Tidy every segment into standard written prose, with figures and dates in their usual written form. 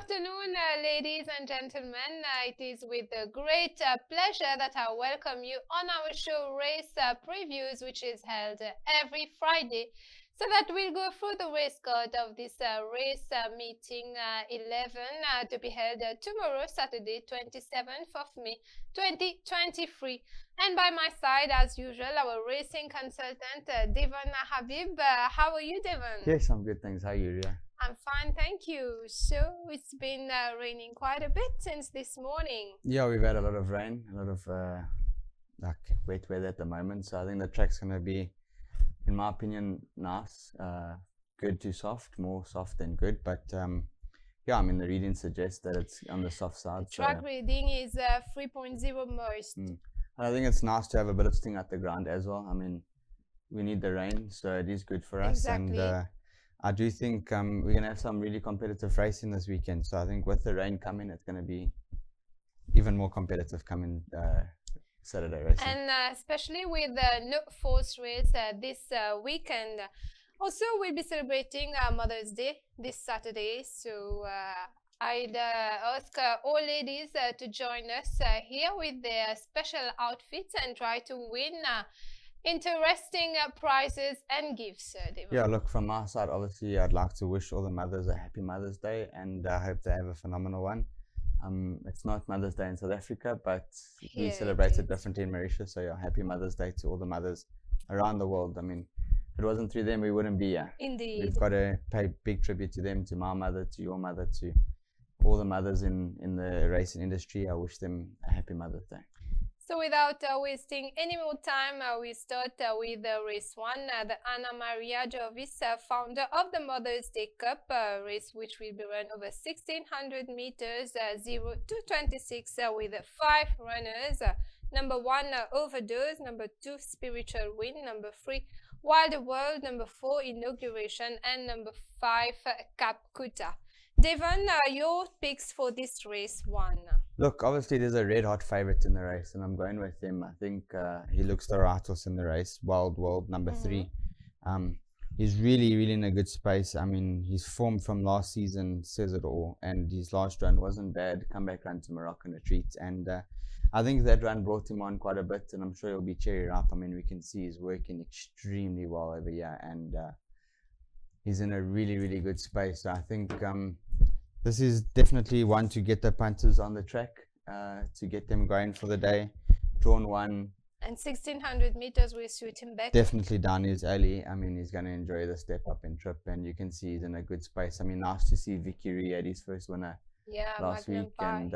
afternoon, ladies and gentlemen. It is with great pleasure that I welcome you on our show Race Previews, which is held every Friday, so that we'll go through the race card of this race meeting 11 to be held tomorrow, Saturday, 27th of May, 2023. And by my side, as usual, our racing consultant, Devon Habib. How are you, Devon? Yes, I'm good, thanks. How are you, Ria? I'm fine, thank you. So it's been raining quite a bit since this morning. Yeah, we've had a lot of rain, a lot of wet weather at the moment. So I think the track's going to be, in my opinion, nice, good to soft, more soft than good. But yeah, I mean, the reading suggests that it's on the soft side. The track reading is 3.0 most. I think it's nice to have a bit of sting at the ground as well. I mean, we need the rain, so it is good for us. Exactly. And I do think we're going to have some really competitive racing this weekend. So I think with the rain coming, it's going to be even more competitive coming Saturday racing. And especially with the no force race this weekend. Also, we'll be celebrating Mother's Day this Saturday. So I'd ask all ladies to join us here with their special outfits and try to win interesting prizes and gifts, Devon. Yeah, look, from my side, obviously, I'd like to wish all the mothers a happy Mother's Day, and I hope they have a phenomenal one. It's not Mother's Day in South Africa, but we celebrate it differently in Mauritius. So yeah, happy Mother's Day to all the mothers around the world. I mean, if it wasn't through them, we wouldn't be here. Indeed. We've got to pay big tribute to them, to my mother, to your mother, to all the mothers in the racing industry. I wish them a happy Mother's Day. So without wasting any more time, we start with race 1, the Anna Maria Jarvis, founder of the Mother's Day Cup race, which will be run over 1600 meters, 0 to 26, with 5 runners. Number 1, Overdose. Number 2, Spiritual Wind. Number 3, Wild World. Number 4, Inauguration. And number 5, Cap Kuta. Devon, your picks for this race 1. Look, obviously there's a red hot favourite in the race, and I'm going with him. I think he looks the right horse in the race. Wild World, number 3. He's really in a good space. I mean, his form from last season says it all, and his last run wasn't bad. Comeback run to Moroccan retreat, and I think that run brought him on quite a bit, and I'm sure he'll be cherry ripe. I mean, we can see he's working extremely well over here, and he's in a really good space. So I think this is definitely one to get the punters on the track, to get them going for the day. Drawn 1. And 1600 meters will suit him back. Definitely down his alley. I mean, he's going to enjoy the step up and trip, and you can see he's in a good space. I mean, nice to see Vicky Ree at his first winner last week. And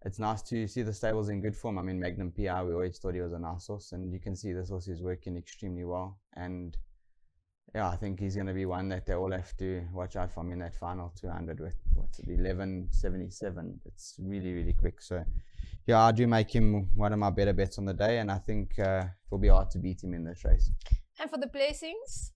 it's nice to see the stables in good form. I mean, Magnum PI, we always thought he was a nice horse, and you can see this horse is working extremely well. And yeah, I think he's going to be one that they all have to watch out for him in that final 200 with, what's it, 11:77. It's really quick. So, yeah, I do make him one of my better bets on the day, and I think it will be hard to beat him in this race. And for the placings?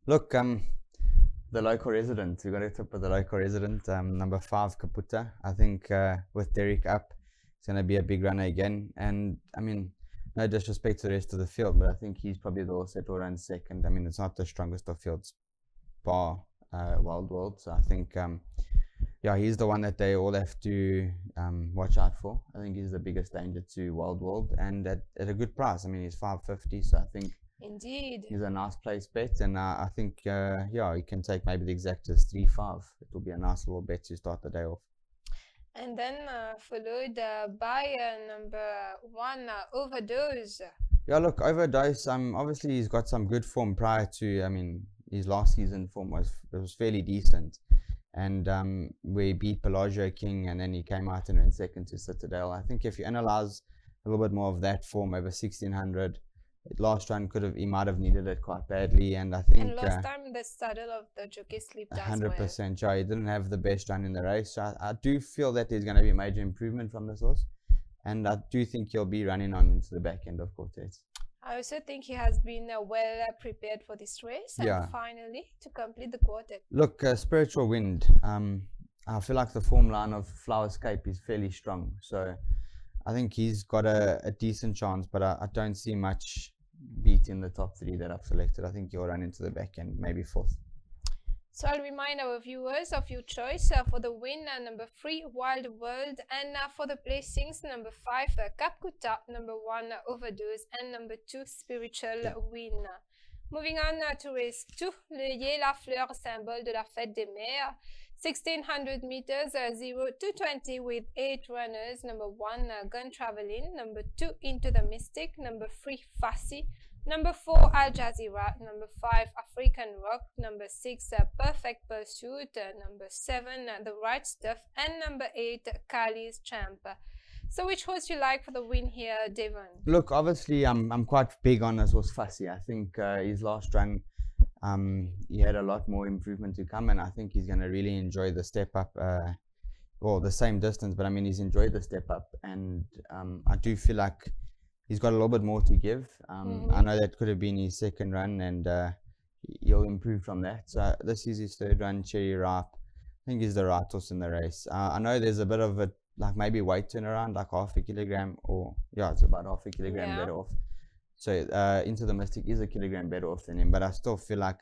Look, the local resident. We've got to tip with the local resident, number 5, Kaputa. I think with Derek up, it's going to be a big runner again. And, I mean, no disrespect to the rest of the field, but I think he's probably the horse that will run second. I mean, it's not the strongest of fields, bar Wild World. So I think, yeah, he's the one that they all have to watch out for. I think he's the biggest danger to Wild World, and at a good price. I mean, he's 550, so I think indeed he's a nice place bet. And I think, yeah, he can take maybe the exact as 3-5. It will be a nice little bet to start the day off. And then followed by number 1, Overdose. Yeah, look, Overdose, obviously he's got some good form prior to, I mean, his last season form was fairly decent. And we beat Pelagio King, and then he came out and ran second to Citadel. I think if you analyse a little bit more of that form over 1600, last run he might have needed it quite badly, and I think. And last time the saddle of the jockey slipped as well. 100%, yeah, he didn't have the best run in the race. So I do feel that there's going to be a major improvement from this horse, and I do think he'll be running on into the back end of quartets. I also think he has been well prepared for this race, and finally to complete the quartet. Look, Spiritual Wind. I feel like the form line of Flowerscape is fairly strong, so I think he's got a decent chance, but I don't see much beat in the top 3 that I've selected. I think he'll run into the back end, maybe 4th. So I'll remind our viewers of your choice for the win, number 3, Wild World, and for the placings, number 5, Capcuta, number 1, Overdose, and number 2, Spiritual Win. Moving on to race 2, l'œillet, la fleur, symbole de la fête des mers. 1600 meters, 0 to 20 with 8 runners. Number 1, Gun Traveling. Number 2, Into the Mystic. Number 3, Fassi. Number 4, Al Jazeera. Number 5, African Rock. Number 6, Perfect Pursuit. Number 7, The Right Stuff. And number 8, Kali's Champ. So which horse you like for the win here, Devon? Look, obviously, I'm quite big on this horse Fassi. I think his last run, he had a lot more improvement to come, and I think he's going to really enjoy the step up. Well, the same distance, but I mean, he's enjoyed the step up, and I do feel like he's got a little bit more to give. I know that could have been his second run, and he'll improve from that. So this is his third run, Cherry Ripe. I think he's the right horse in the race. I know there's a bit of a, like maybe weight turnaround, like half a kilogram, or yeah, it's about half a kilogram better off. So Into the Mystic is a kilogram better off than him, but I still feel like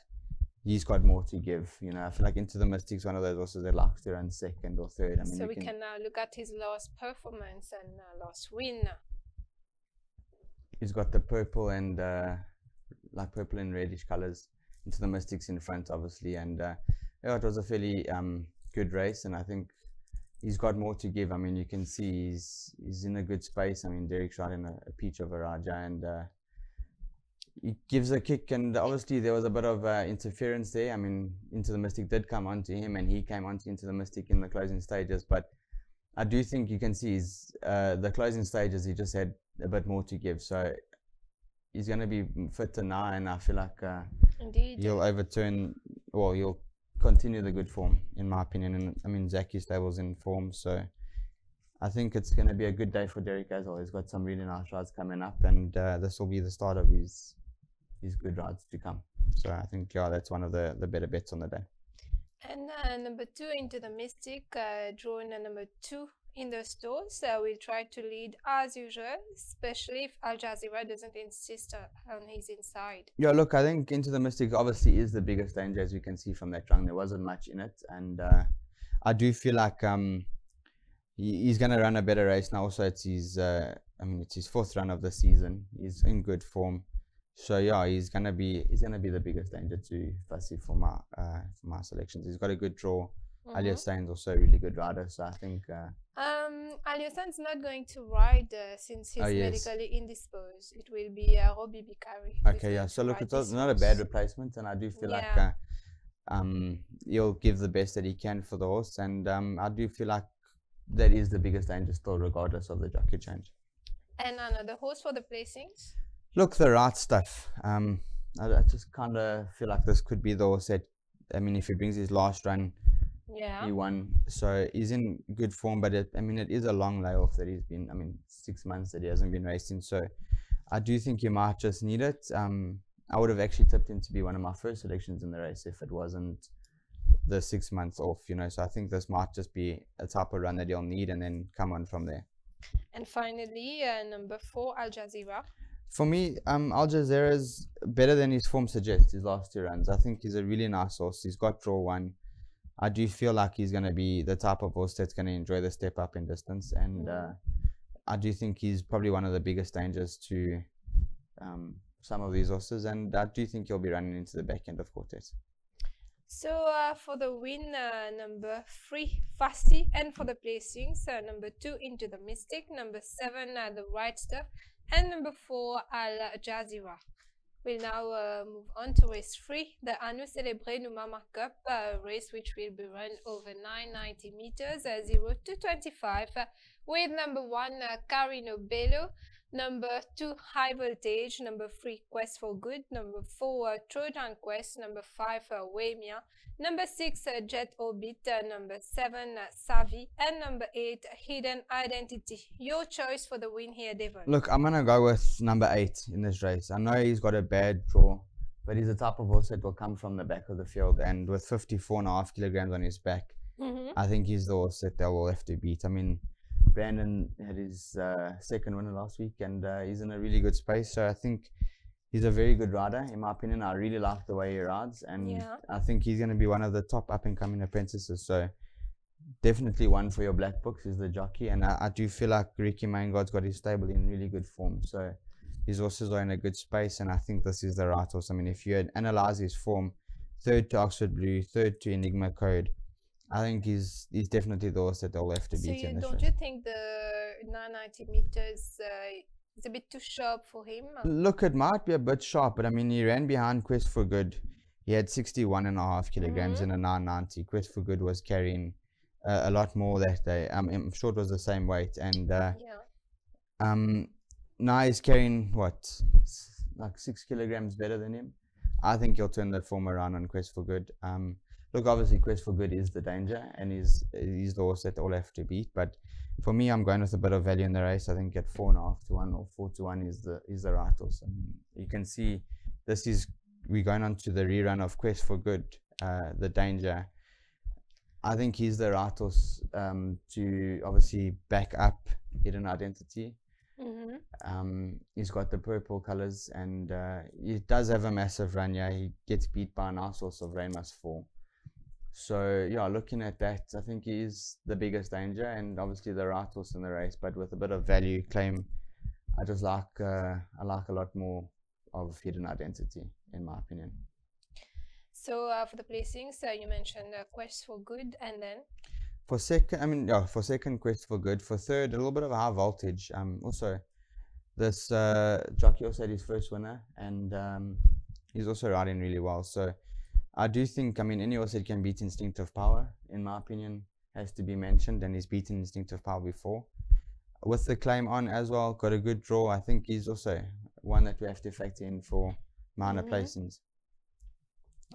he's got more to give. You know, I feel like Into the Mystic's one of those horses that likes to run second or third. I mean, so we can now look at his last performance and last win. He's got the purple and like purple and reddish colors. Into the Mystics in front, obviously, and yeah, it was a fairly good race, and I think he's got more to give. I mean, you can see he's in a good space. I mean, Derek's riding a peach of a Raja, and he gives a kick, and obviously there was a bit of interference there. I mean, Into the Mystic did come onto him, and he came onto Into the Mystic in the closing stages, but I do think you can see the closing stages, he just had a bit more to give. So he's going to be fitter now, and I feel like he'll overturn, well, he'll continue the good form, in my opinion. And I mean, Zaki Stable's in form, so I think it's going to be a good day for Derek as well. He's got some really nice rides coming up, and this will be the start of his good rides to come. So I think, yeah, that's one of the better bets on the day. And number 2, Into the Mystic, drawn number 2 in the stores. We'll try to lead as usual, especially if Al Jazeera doesn't insist on his inside. Yeah, look, I think Into the Mystic obviously is the biggest danger, as you can see from that run. There wasn't much in it, and I do feel like he's going to run a better race now. Also, it's his it's his 4th run of the season. He's in good form, so yeah, he's gonna be the biggest danger to Fassi for my selections. He's got a good draw. Alias Sain's also a really good rider, so I think Alias Sain's not going to ride since he's medically indisposed. It will be Robbie Bicari. Okay, yeah, so look, it's not a bad replacement, and I do feel like he'll give the best that he can for the horse, and I do feel like that is the biggest danger still, regardless of the jockey change. And another horse for the placings? Look, The Right Stuff. I just kind of feel like this could be the horse that, I mean, if he brings his last run, he won. So he's in good form, but it is a long layoff that he's been, 6 months that he hasn't been racing. So I do think he might just need it. I would have actually tipped him to be one of my first selections in the race if it wasn't the 6 months off, you know. So I think this might just be a type of run that he'll need and then come on from there. And finally, number 4, Al Jazeera. For me, Al Jazeera is better than his form suggests, his last 2 runs. I think he's a really nice horse. He's got draw 1. I do feel like he's going to be the type of horse that's going to enjoy the step up in distance. And I do think he's probably one of the biggest dangers to some of these horses. And I do think he'll be running into the back end of Quartet. So for the win, number 3, Fassi. And for the placings, number 2, Into the Mystic. Number 7, The Right Stuff. And number 4, Al Jazeera. We'll now move on to race 3, the Anu Celebre Numama Cup race, which will be run over 990 meters, 0 to 25, with number 1, Carino Bello, number 2, High Voltage, number 3, Quest for Good, number 4, Trojan Quest, number 5, Wemia, number 6, Jet Orbit, number 7, Savi, and number 8, Hidden Identity. Your choice for the win here, Devon. Look, I'm going to go with number 8 in this race. I know he's got a bad draw, but he's the type of horse that will come from the back of the field, and with 54.5 kilograms on his back, I think he's the horse that they will have to beat. I mean, Brandon had his second winner last week, and he's in a really good space, so I think he's a very good rider, in my opinion. I really like the way he rides, and Yeah. I think he's going to be one of the top up-and-coming apprentices. So definitely one for your black books is the jockey, and I do feel like Ricky Maingard's got his stable in really good form. So his horses are in a good space, and I think this is the right horse. I mean, if you analyze his form, third to Oxford Blue, third to Enigma Code, I think he's definitely the horse that they'll have to beat in this Don't race. you think the 990 meters is a bit too sharp for him? Look, it might be a bit sharp, but I mean, he ran behind Quest for Good. He had 61.5 kilograms in a 990. Quest for Good was carrying a lot more that day. I'm sure it was the same weight, and now he's carrying like 6 kilograms better than him. I think he'll turn that form around on Quest for Good. Look, obviously Quest for Good is the danger, and he's the horse that all have to beat. But for me, I'm going with a bit of value in the race. I think at 4.5 to 1 or 4 to 1 is the right horse. I mean, you can see we're going on to the rerun of Quest for Good, the danger. I think he's the right horse to obviously back up Hidden Identity. He's got the purple colors, and he does have a massive run. Yeah, he gets beat by a nice horse of Rain Must Fall. So yeah, looking at that, I think he is the biggest danger, and obviously the right horse in the race. But with a bit of value claim, I just like a lot more of Hidden Identity, in my opinion. So for the placings, you mentioned Quest for Good, and then for second, for second Quest for Good. For third, a little bit of a high voltage. Also, this jockey also had his first winner, and he's also riding really well. So I do think, I mean, any horse that can beat Instinctive Power, in my opinion, has to be mentioned, and he's beaten Instinctive Power before. With the claim on as well, got a good draw. I think he's also one that we have to factor in for minor placings.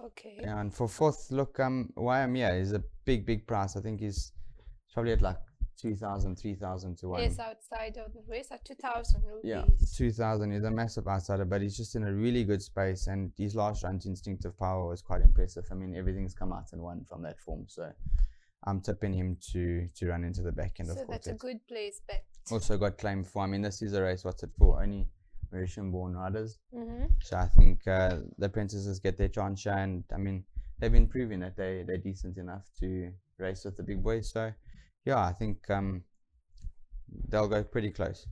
Okay. Yeah, and for fourth, look, Waimea is a big price. I think he's probably at like 2,000, 3,000 to 1. Yes, outside of the race at 2,000 rupees. Yeah, 2,000 is a massive outsider, but he's just in a really good space, and his last run to Instinctive Power was quite impressive. I mean, everything's come out and won from that form, so I'm tipping him to run into the back end of quartet. So that's a good place bet. Also got claim for, I mean, this is a race, what's it for? Only Mauritian born riders. So I think the princesses get their chance, and I mean, they've been proving that they're decent enough to race with the big boys. So yeah, I think they'll go pretty close.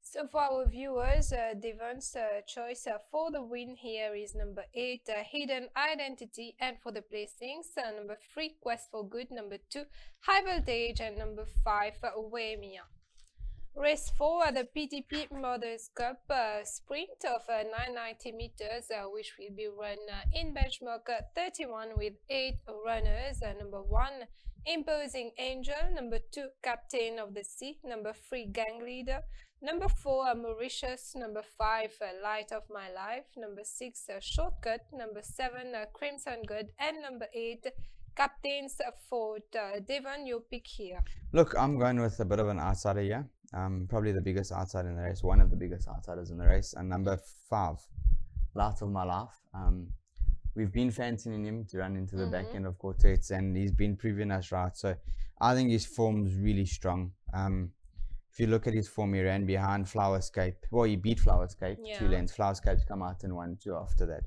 So for our viewers, Devon's choice for the win here is number 8, Hidden Identity, and for the placings, number 3, Quest for Good, number 2, High Voltage, and number 5, Waimea. Race 4, the PTP Mothers Cup sprint of 990 meters, which will be run in benchmark 31 with 8 runners. Number 1, Imposing Angel. Number 2, Captain of the Sea. Number 3, Gang Leader. Number 4, Mauritius. Number 5, Light of My Life. Number 6, Shortcut. Number 7, Crimson Good. And number 8, Captain's Fort. Devon, your pick here. Look, I'm going with a bit of an outsider here. Probably the biggest outsider in the race, one of the biggest outsiders in the race, and number 5, Light of My Life. We've been fancying him to run into the back end of quartets, and he's been proving us right. So I think his form's really strong. If you look at his form, he ran behind Flowerscape. Well, he beat Flowerscape 2 lengths. Flowerscape's come out and won 2 after that.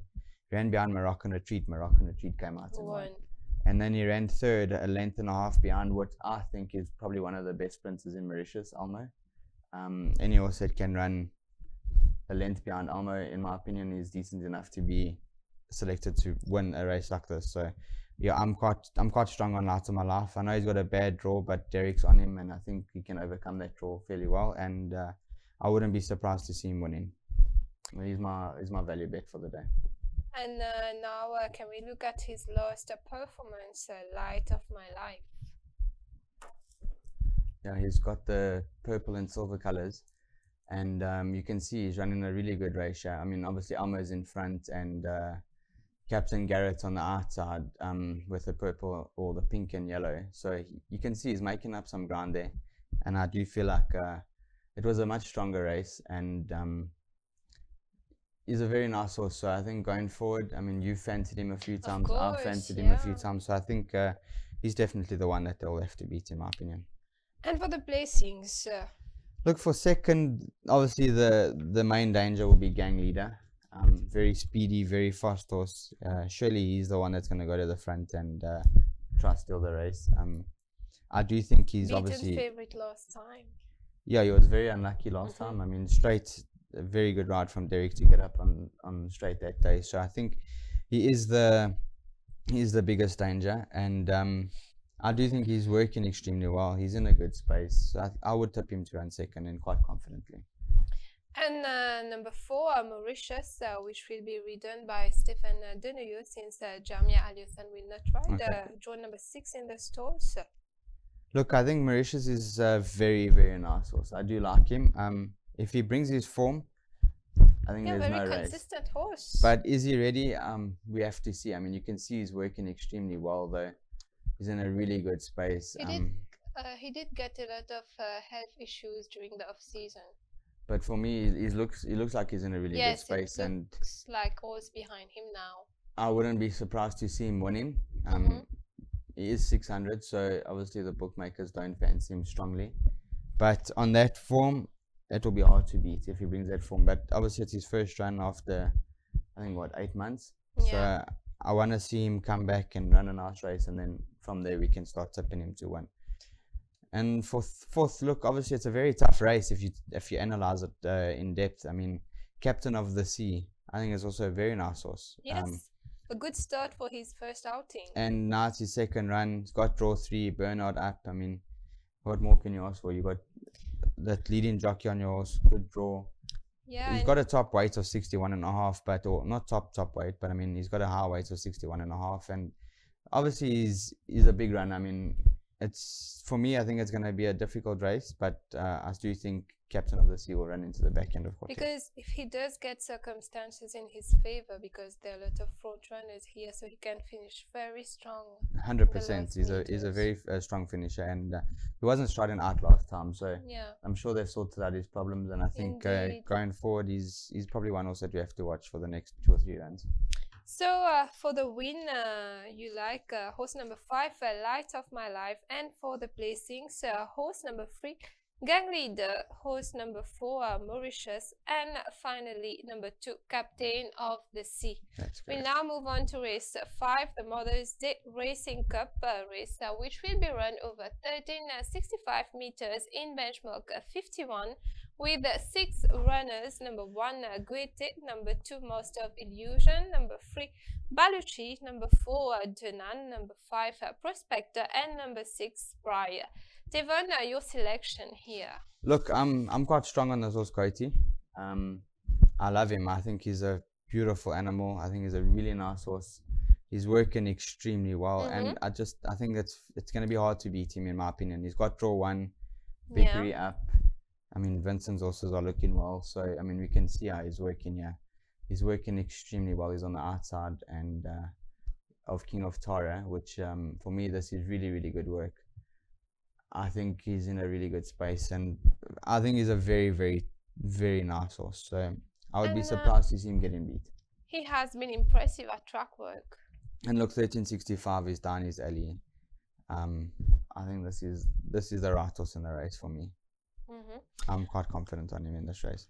He ran behind Moroccan Retreat. Moroccan Retreat came out and won. And then he ran third, a length and a half behind what I think is probably one of the best sprinters in Mauritius, Almo. Any horse that can run a length behind Almo, in my opinion, is decent enough to be selected to win a race like this. So yeah, I'm quite strong on Light of My Life. I know he's got a bad draw, but Derek's on him, and I think he can overcome that draw fairly well. And I wouldn't be surprised to see him winning. He's my value bet for the day. And now can we look at his last performance, Light of My Life? Yeah, he's got the purple and silver colors, and you can see he's running a really good race. I mean, obviously Elmo's in front, and Captain Garrett on the outside with the purple or the pink and yellow. So you can see he's making up some ground there, and I do feel like it was a much stronger race, and he's a very nice horse. So I think going forward, I mean, you've fancied him a few times, I've fancied him a few times, so I think he's definitely the one that they'll have to beat, in my opinion. And for the placings? Look, for second, obviously the main danger will be Gang Leader. Very speedy, very fast horse. Surely he's the one that's going to go to the front and try to steal the race. I do think he's Beaten obviously favorite last time. Yeah, he was very unlucky last time. I mean, straight, a very good ride from Derek to get up on straight that day. So I think he is the biggest danger, and I do think he's working extremely well. He's in a good space. So I would tip him to run second and quite confidently. And number 4, Mauritius, which will be ridden by Stefan Deneuille, since Jamia Alioussane will not ride. Okay. Draw number 6 in the stores. Look, I think Mauritius is a very, very nice horse. I do like him. If he brings his form, I think there's no very race. consistent horse. But is he ready? We have to see. I mean, you can see he's working extremely well, though. He's in a really good space. He did get a lot of health issues during the off season. But for me, he looks like he's in a really good space, and looks like horse behind him now. I wouldn't be surprised to see him winning. He is 600, so obviously the bookmakers don't fancy him strongly. But on that form, it will be hard to beat if he brings that form. But obviously it's his first run after, I think, 8 months. Yeah. So I want to see him come back and run a nice race, and then from there we can start tipping him to win. And fourth, look, obviously it's a very tough race if you analyze it in depth. I mean, Captain of the Sea, I think is also a very nice horse. Yes, a good start for his first outing. And now it's his second run. He's got draw 3, Bernard up. I mean, what more can you ask for? You got that leading jockey on your horse, good draw. Yeah, he's got a top weight of 61.5, but or not top weight, but I mean he's got a high weight of 61.5, and obviously he's a big run. I mean, it's, for me, I think it's going to be a difficult race, but I do think Captain of the Sea will run into the back end of Quartet. Because if he does get circumstances in his favor, because there are a lot of front runners here, so he can finish very strong. 100%. He's a very strong finisher, and he wasn't striding out last time, so yeah, I'm sure they've sorted out his problems, and I think going forward, he's probably one also that we have to watch for the next 2 or 3 runs. So for the win, you like horse number 5, Light of My Life, and for the placings, horse number 3, Gang Leader, horse number 4, Mauritius, and finally number 2, Captain of the Sea. We'll now move on to race 5, the Mother's Day Racing Cup race, which will be run over 1365 meters in benchmark 51, with 6 runners. Number 1, Guete, number 2, Master of Illusion, number 3, Baluchi, number 4, Denan, number 5, Prospector, and number 6, Briar. Devon, your selection here. Look, I'm quite strong on this horse, Coyote. I love him. I think he's a beautiful animal. I think he's a really nice horse. He's working extremely well, and I think it's going to be hard to beat him, in my opinion. He's got draw 1, victory up. I mean, Vincent's horses are looking well, so I mean we can see how he's working here. He's working extremely well. He's on the outside and of King of Tara, which for me this is really, really good work. I think he's in a really good space, and I think he's a very, very, very nice horse. So I would be surprised to see him getting beat. He has been impressive at track work. And look, 1365 is down his alley. I think this is the right horse in the race for me. I'm quite confident on him in this race.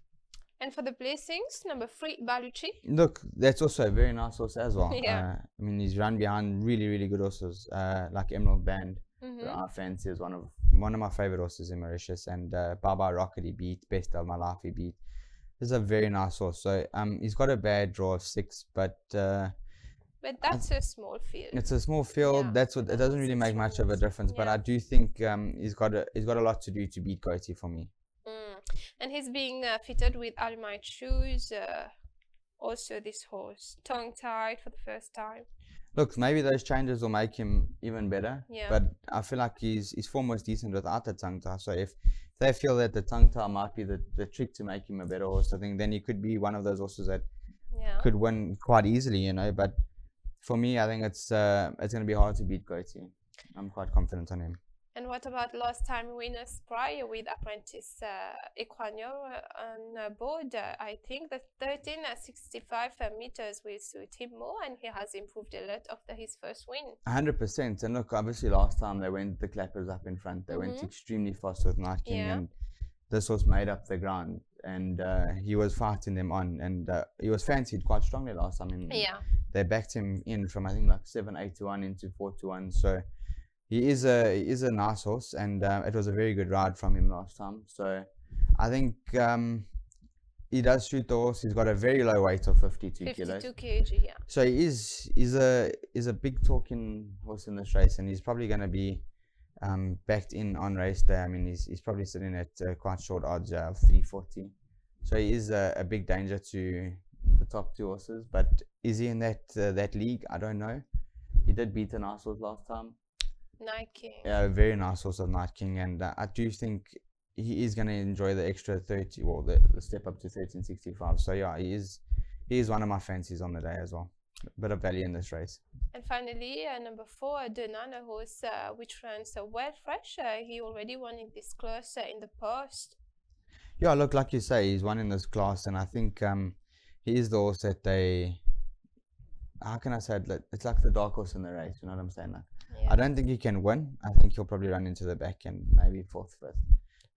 And for the placings, number 3, Baluchi. Look, that's also a very nice horse as well. Yeah. I mean, he's run behind really, really good horses, like Emerald Band. I fancy is one of my favorite horses in Mauritius, and Baba Rocket he beat, Best of My Life he beat. This is a very nice horse. So he's got a bad draw of 6, but that's a small field. It's a small field. Yeah. That's what it doesn't really make much of a difference. But I do think he's got a lot to do to beat Coyote for me. And he's being fitted with Almite shoes. Also, this horse tongue-tied for the first time. Look, maybe those changes will make him even better. Yeah. But I feel like his form was decent without the tongue tie. So if they feel that the tongue tie might be the trick to make him a better horse, I think then he could be one of those horses that could win quite easily, you know. But for me, I think it's going to be hard to beat Coyote. I'm quite confident on him. And what about last time winner Prior with apprentice Equanior on board? I think that 1365 meters will suit him more, and he has improved a lot after his first win. 100%. And look, obviously last time they went the clappers up in front. They went extremely fast with Night King, and this horse made up the ground. and he was fighting them on, and he was fancied quite strongly last time. Yeah. They backed him in from I think like 7-8 to 1 into 4-1. So he is a nice horse, and it was a very good ride from him last time. So I think he does suit the horse. He's got a very low weight of 52 kilos. 52 kg, yeah. So he's a big talking horse in this race, and he's probably going to be backed in on race day. I mean, he's probably sitting at quite short odds of 340. So he is a big danger to the top two horses. But is he in that league? I don't know. He did beat a nice horse last time. Night King. Yeah, a very nice horse of Night King, and I do think he is going to enjoy the extra 30, well, the step up to 1365. So yeah, he is one of my fancies on the day as well. A bit of value in this race. And finally, number 4, Denan, a horse which runs well fresh. He already won in this class in the past. Yeah, look, like you say, he's won in this class, and I think he is the horse that they. How can I say it? It's like the dark horse in the race. You know what I'm saying? Like, Yeah. I don't think he can win. I think he'll probably run into the back and maybe 4th, 5th.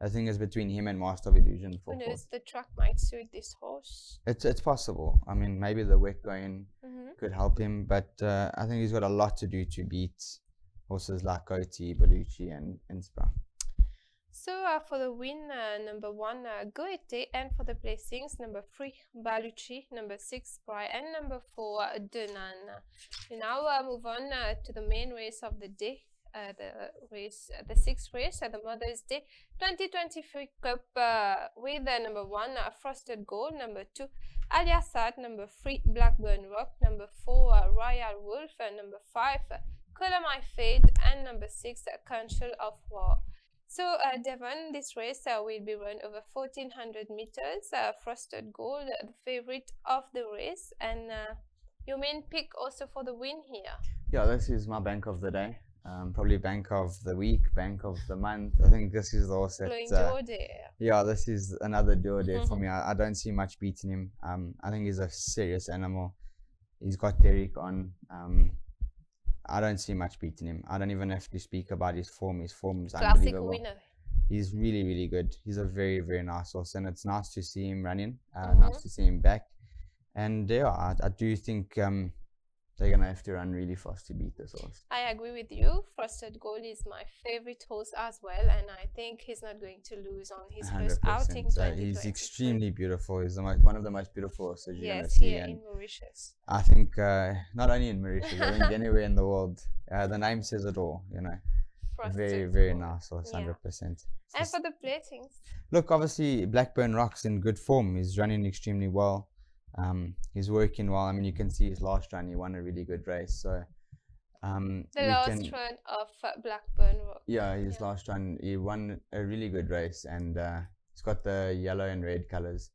I think it's between him and Master of Illusion for Who 4th. knows, the track might suit this horse. It's possible. I mean, maybe the wet going could help him, but I think he's got a lot to do to beat horses like Oti, Bellucci, and Inspira. So for the win, number 1, Goethe, and for the placings, number 3, Bellucci, number 6, Spry, and number 4, Denan. We now move on to the main race of the day. The 6th race at the Mother's Day 2023 Cup with number 1, Frosted Gold, number 2, Aliasat, number 3, Blackburn Rock, number 4, Royal Wolf, number 5, Color My Fate, and number 6, Council of War. So Devon, this race will be run over 1400 meters. Frosted Gold, the favorite of the race, and your main pick also for the win here. Yeah, this is my bank of the day. Probably bank of the week, bank of the month. I think this is the horse that, yeah, this is another duo there for me. I don't see much beating him. I think he's a serious animal. He's got Derek on. I don't see much beating him. I don't even have to speak about his form. His form is classic unbelievable. Winner. He's really, really good. He's a very, very nice horse, and it's nice to see him running. Nice to see him back. And yeah, I do think they're going to have to run really fast to beat this horse. I agree with you. Frosted Gold is my favorite horse as well, and I think he's not going to lose on his first 100%. outing. He's extremely beautiful. He's one of the most beautiful horses you're going to yes, see. here in Mauritius. I think not only in Mauritius, I think anywhere in the world. The name says it all, you know. Frosted Very, very Gold. nice horse, 100%. And for the placings? Look, obviously, Blackburn Rock's in good form. He's running extremely well. He's working well. I mean, you can see his last run, he won a really good race. So the last run of Blackburn Rock. Yeah, his last run, he won a really good race, and he's got the yellow and red colors.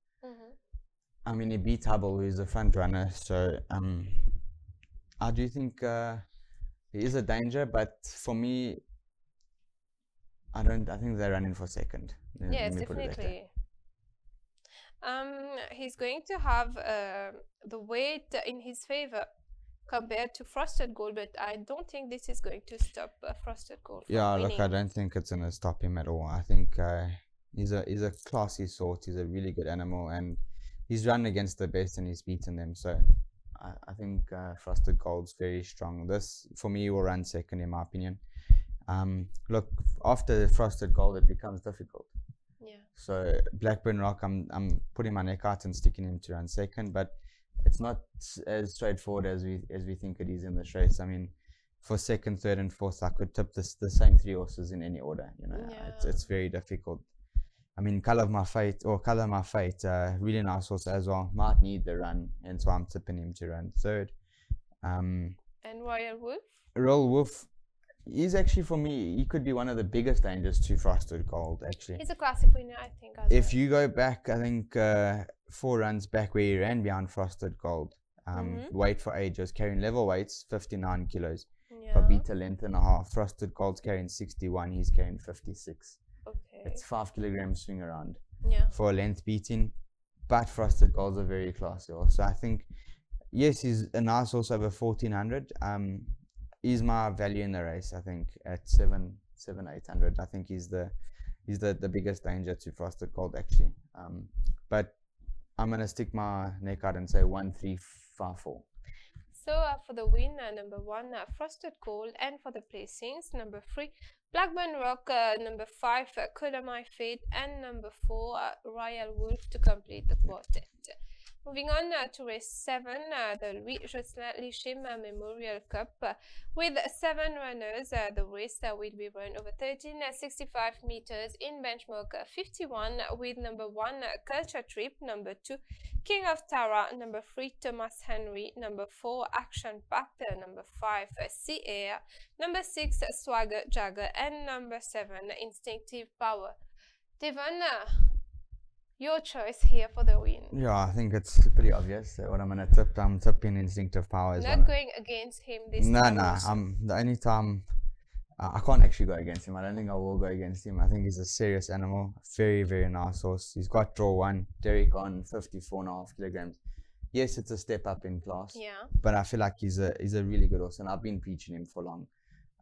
I mean, he beat Hubble, who's a front runner. So I do think he is a danger, but for me, I think they're running for second. Yes, definitely. He's going to have the weight in his favor compared to Frosted Gold, but I don't think this is going to stop Frosted Gold from winning. Look, I don't think it's going to stop him at all. I think he's a classy sort. He's a really good animal, and he's run against the best and he's beaten them. So I think Frosted Gold's very strong. This, for me, will run second in my opinion. Look, after Frosted Gold, it becomes difficult. Yeah. So Blackburn Rock, I'm putting my neck out and sticking him to run second, but it's not as straightforward as we think it is in this race. I mean, for second, third, and fourth, I could tip the same 3 horses in any order. You know, it's very difficult. I mean, Color My Fate, really nice horse as well. Might need the run, and so I'm tipping him to run third. And Royal Wolf? Royal Wolf. He's actually, for me, he could be one of the biggest dangers to Frosted Gold, actually. He's a classic winner, I think. If you go back, I think 4 runs back where he ran behind Frosted Gold, weight for age was carrying level weights, 59 kilos. But beat a length and a half. Frosted Gold's carrying 61, he's carrying 56. Okay. It's 5 kilograms swing around for a length beating. But Frosted Gold's a very classy horse. So I think, yes, he's a nice horse over 1400. He's my value in the race, I think, at 700-800. I think he's he's the biggest danger to Frosted Gold actually. But I'm gonna stick my neck out and say 1, 3, 5, 4. So for the win, number 1, Frosted Gold, and for the placings, number 3, Blackburn Rock, number 5, Colomai Fate, and number 4, Royal Wolf to complete the quartet. Moving on to race 7, the Louis Jocelyn Lichim Memorial Cup, with 7 runners. The race will be run over 1365 meters in benchmark 51, with number 1, Culture Trip, number 2, King of Tara, number 3, Thomas Henry, number 4, Action Pact, number 5, Sea Air, number 6, Swagger Jagger, and number 7, Instinctive Power. Devon, your choice here for the win. Yeah, I think it's pretty obvious what I'm gonna tip. I'm tipping Instinctive Power as well. Not going against him this time. No. The only time I can't actually go against him. I don't think I will go against him. I think he's a serious animal. Very, very nice horse. He's got draw 1. Derek on 54.5 kilograms. Yes, it's a step up in class. Yeah. But I feel like he's a really good horse, and I've been preaching him for long.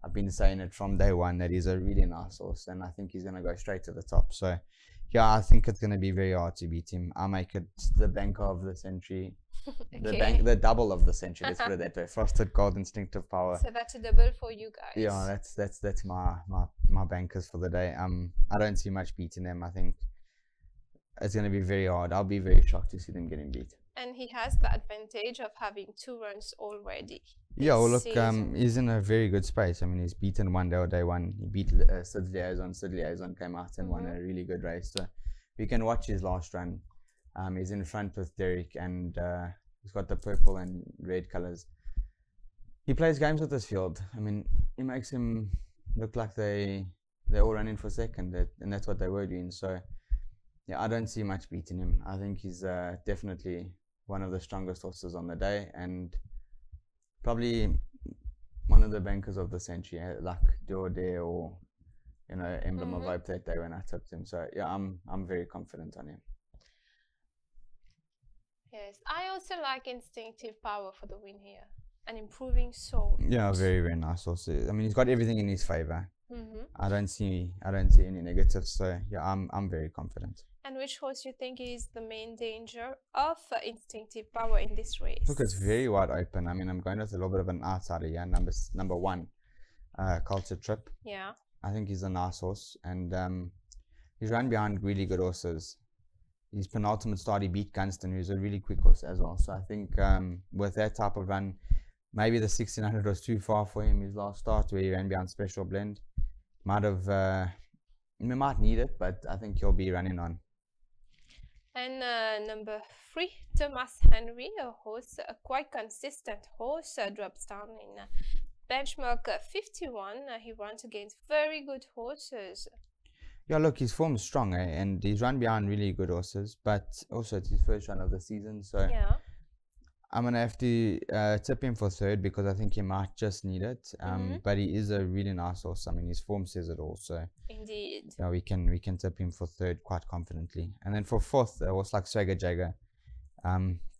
I've been saying it from day one that he's a really nice horse, and I think he's gonna go straight to the top. So yeah, I think it's going to be very hard to beat him. I'll make it the banker of the century. Okay. The double of the century, let's put it that way. Frosted Gold, Instinctive Power. So that's a double for you guys. Yeah, that's my bankers for the day. I don't see much beating them. I think it's going to be very hard. I'll be very shocked to see them getting beat. And he has the advantage of having 2 runs already. Yeah, well, look, he's in a very good space. I mean, he's beaten one day one. He beat Sid Liaison. Sid Liaison came out and won a really good race. So we can watch his last run. He's in front with Derek, and he's got the purple and red colors. He plays games with this field. I mean, he makes him look like they're all running for second, and that's what they were doing. So yeah, I don't see much beating him. I think he's definitely one of the strongest horses on the day, and probably one of the bankers of the century, like Deode or Emblem of Hope that day when I tipped him. So yeah, I'm very confident on him. Yes, I also like Instinctive Power for the win here. An improving soul. Yeah, very, very nice horse. I mean, he's got everything in his favor. I don't see any negatives. So yeah, I'm very confident. And which horse you think is the main danger of Instinctive Power in this race? Look, it's very wide open. I mean, I'm going with a little bit of an outsider here. Number 1, Culture Trip. Yeah. I think he's a nice horse, and he's run behind really good horses. His penultimate start, he beat Gunston, who's a really quick horse as well. So I think with that type of run, maybe the 1600 was too far for him. His last start where he ran behind Special Blend might need it, but I think he'll be running on. And number 3, Thomas Henry, a horse, a quite consistent horse, drops down in benchmark 51. He runs against very good horses. Yeah, look, his form's strong, and he's run behind really good horses, but also it's his first run of the season, so yeah, I'm going to have to tip him for 3rd because I think he might just need it. But he is a really nice horse. I mean, his form says it all. So indeed, yeah, we can tip him for 3rd quite confidently. And then for 4th, a horse like Swagger Jagger.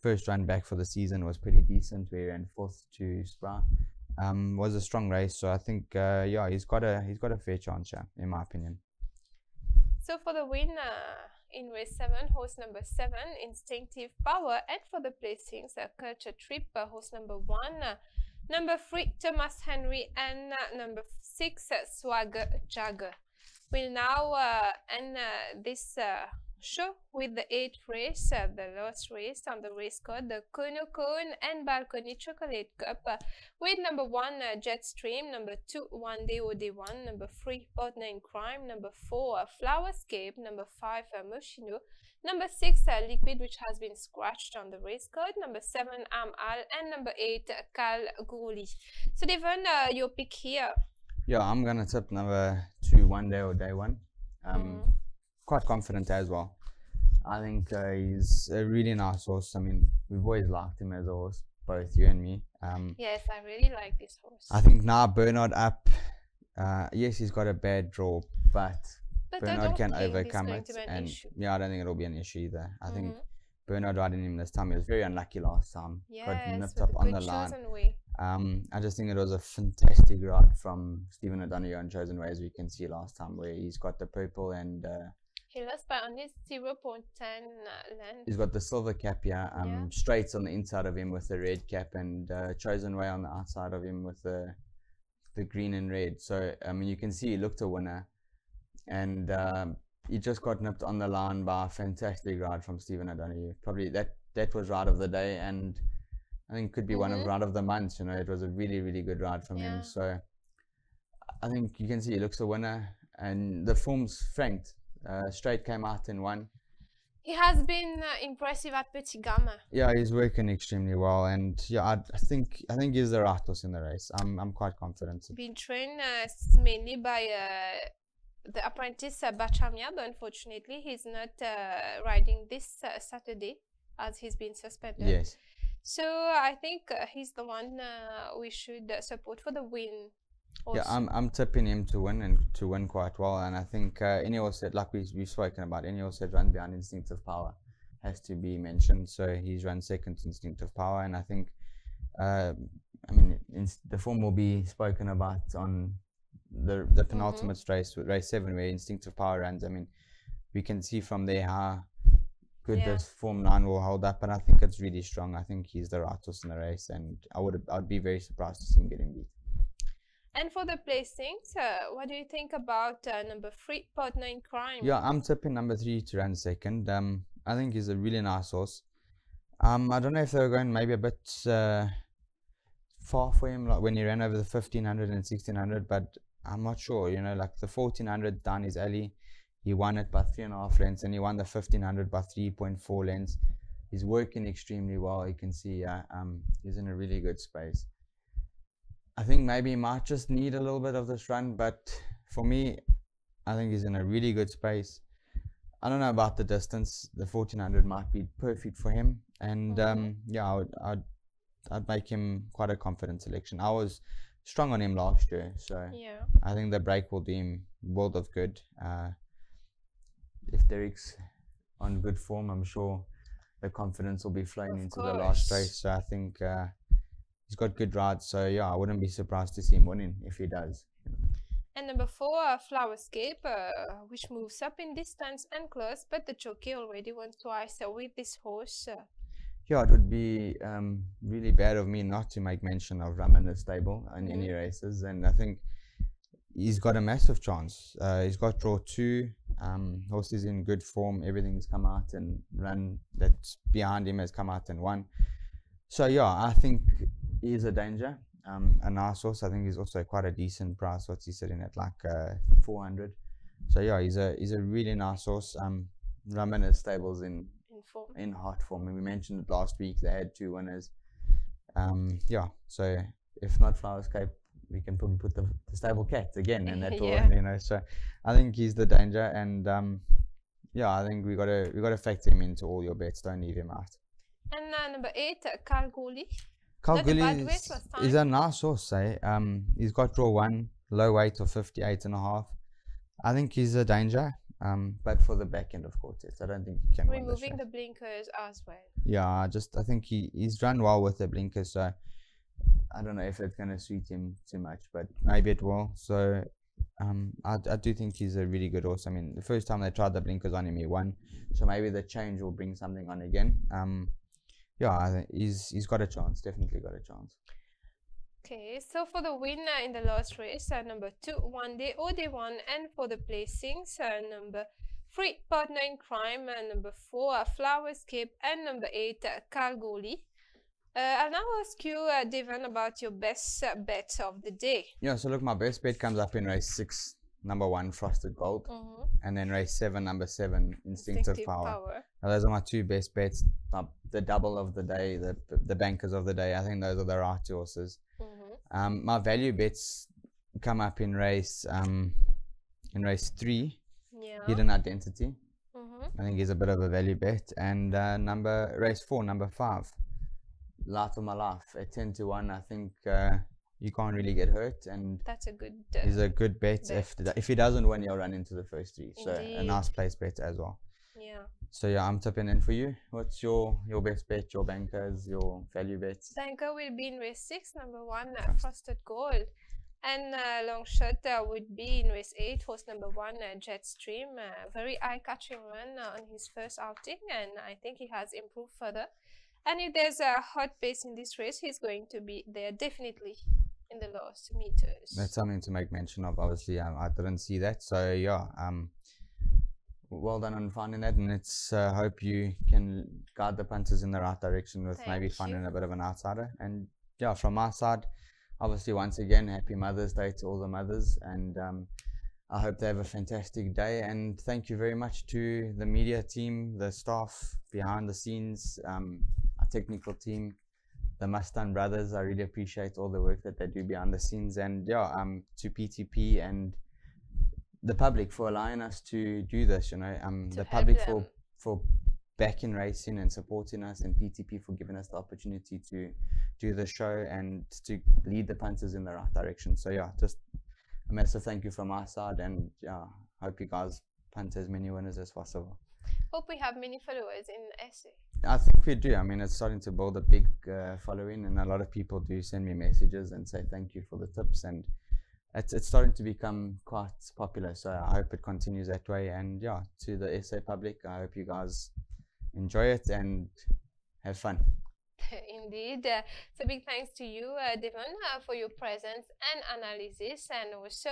First run back for the season was pretty decent. We ran 4th to Spra. Was a strong race. So I think yeah, he's got a fair chance, yeah, in my opinion. So for the win in race 7, horse number 7, Instinctive Power, and for the placings, Culture Trip, horse number 1, number 3, Thomas Henry, and number 6, Swagger Jagger. We'll now end this show with the 8th race, the last race on the race card, the Kono Cone and Balcony Chocolate Cup, with number 1, Jetstream, number 2, One Day OD1, number 3, Partner in Crime, number 4, Flowerscape, number 5, Moschino, number 6, Liquid, which has been scratched on the race card, number 7, Amal, and number 8, Cal Gouli. So Devon, your pick here. Yeah, I'm gonna tip number 2, One Day OD1. Quite confident as well. I think he's a really nice horse. I mean, we've always liked him as a horse, both you and me. Yes, I really like this horse. I think now Bernard up. Yes, he's got a bad draw, but Bernard can overcome it. And yeah, I don't think it'll be an issue either. I think Bernard riding him this time. He was very unlucky last time. Got Yes, nipped with up a on good the line. chosen way. I just think it was a fantastic ride from Stephen O'Donoghue on Chosen Way, as we can see last time, where he's got the purple and He lost by only 0.10 length. he's got the silver cap here. Yeah. Straight's on the inside of him with the red cap, and Chosen Way on the outside of him with the green and red. So I mean, you can see he looked a winner, and he just got nipped on the line by a fantastic ride from Stephen O'Donoghue. Probably that was ride of the day, and I think could be one of ride of the month. You know, it was a really, really good ride from him. So I think you can see he looks a winner, and the form's franked. Straight came out and won. He has been impressive at Petit Gamma. Yeah, he's working extremely well, and yeah, I think he's the right horse in the race. I'm quite confident. Been trained mainly by the apprentice Bachamia, but unfortunately he's not riding this Saturday as he's been suspended. Yes. So I think he's the one we should support for the win. Also. Yeah, I'm tipping him to win, and to win quite well. And I think any horse that, like we've spoken about, any horse that runs behind Instinctive Power has to be mentioned. So he's run second to Instinctive Power, and I think I mean the form will be spoken about on the penultimate race, race 7, where Instinctive Power runs. I mean, we can see from there how good this form 9 will hold up, and I think it's really strong. I think he's the right horse in the race, and I'd be very surprised to see him getting beat. And for the placings, what do you think about number 3, Partner in Crime? Yeah, I'm tipping number 3 to run second. I think he's a really nice horse. I don't know if they were going maybe a bit far for him, like when he ran over the 1500 and 1600, but I'm not sure. You know, like the 1400 down his alley, he won it by 3.5 lengths, and he won the 1500 by 3.4 lengths. He's working extremely well. You can see he's in a really good space. I think maybe he might just need a little bit of this run, but for me, I think he's in a really good space. I don't know about the distance. The 1400 might be perfect for him, and yeah, I'd make him quite a confident selection. I was strong on him last year, so yeah, I think the break will do him world of good. If Derek's on good form, I'm sure the confidence will be flowing into the last race. So I think he's got good rides. So yeah, I wouldn't be surprised to see him winning if he does. And number 4, Flowerscape, which moves up in distance and close, but the jockey already won twice with this horse. Yeah, it would be really bad of me not to make mention of Ram in the stable in any races, and I think he's got a massive chance. He's got draw 2. Horse is in good form. Everything's come out, and run that's behind him has come out and won. So yeah, I think he is a danger. A nice horse. I think he's also quite a decent price. What's he sitting at, like 400? So yeah, he's a really nice horse. Ram in his stables in hot form. And we mentioned it last week. They had 2 winners. Yeah. So if not Flowerscape, we can probably put the stable cat again, and that will, you know. So I think he's the danger, and yeah, I think we gotta factor him into all your bets. Don't leave him out. And number 8, Kalgoorlie. Kalgoorlie is a nice horse, eh? He's got draw 1, low weight of 58.5. I think he's a danger, but for the back end of quartets, I don't think he can win this race. Removing the blinkers as well. Yeah, I think he's run well with the blinkers, so I don't know if it's going to suit him too much, but maybe it will. So I do think he's a really good horse. I mean, the first time they tried the blinkers on him, he won. So maybe the change will bring something on again. Yeah, I think he's got a chance, definitely got a chance. Okay, so for the winner in the last race, number 2, One Day OD1, and for the placings, number 3, Partner in Crime, number 4, Flowerscape, and number 8, Kalgoorlie. I'll now ask you, Devon, about your best bets of the day. Yeah, so look, my best bet comes up in race 6, number 1, Frosted Gold, and then race 7, number 7, Instinctive Power. Now, those are my 2 best bets. The double of the day, the bankers of the day. I think those are the right horses. My value bets come up in race 3, Hidden Identity. I think he's a bit of a value bet, and race 4, number 5, Light of My Life at 10-1. I think you can't really get hurt, and that's a good. He's a good bet. If he doesn't win, he'll run into the first 3. So a nice place bet as well. Yeah. So yeah, I'm tipping in for you. What's your best bet, your bankers, your value bets? Banker will be in race 6, number 1, Trust. Frosted Gold. And long shot would be in race 8, horse number 1, Jetstream. Very eye-catching run on his first outing, and I think he has improved further. And if there's a hot pace in this race, he's going to be there definitely in the last meters. That's something to make mention of. Obviously, I didn't see that. So yeah, well done on finding that, and it's hope you can guide the punters in the right direction with maybe finding a bit of an outsider. And yeah, from my side, obviously once again, happy Mother's Day to all the mothers, and I hope they have a fantastic day. And thank you very much to the media team, the staff behind the scenes, our technical team, the Mustang brothers. I really appreciate all the work that they do behind the scenes, and yeah, to PTP and the public for allowing us to do this, the public for backing racing and supporting us, and PTP for giving us the opportunity to do the show and to lead the punters in the right direction. So yeah, just a massive thank you from my side, and yeah, hope you guys punt as many winners as possible. Hope we have many followers in SA. I think we do. I mean, it's starting to build a big following, and a lot of people do send me messages and say thank you for the tips, and it's starting to become quite popular. So I hope it continues that way. And yeah, to the SA public, I hope you guys enjoy it and have fun. Indeed. So big thanks to you, Devon, for your presence and analysis. And also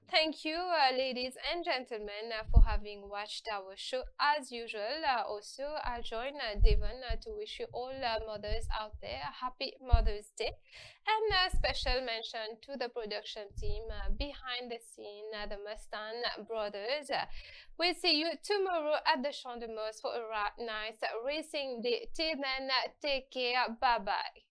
thank you, ladies and gentlemen, for having watched our show as usual. Also, I'll join Devon to wish you all mothers out there a happy Mother's Day. And a special mention to the production team behind the scene, the Mustang brothers. We'll see you tomorrow at the Champ de Mars for a nice racing day. Till then, take care. Bye-bye.